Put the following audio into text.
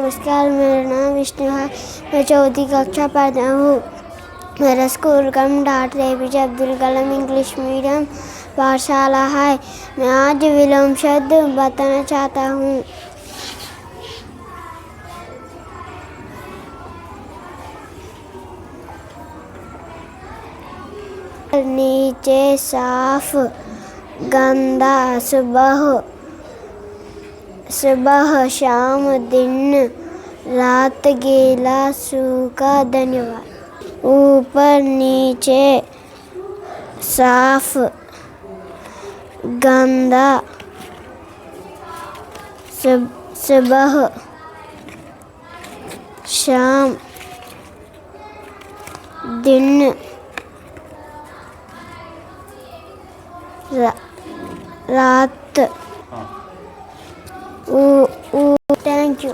नमस्कार, मेरा नाम विष्णु है। मैं चौथी कक्षा पढ़ता हूँ। मेरा स्कूल का नाम doctor APJ Abdul Kalam English medium पाठशाला है। मैं आज विलोम शब्द बताना चाहता हूँ। नीचे साफ गंदा, सुबह शाम दिन रात गीला सूखा। धन्यवाद। ऊपर नीचे साफ गंदा, सुबह शाम दिन रात। Thank you.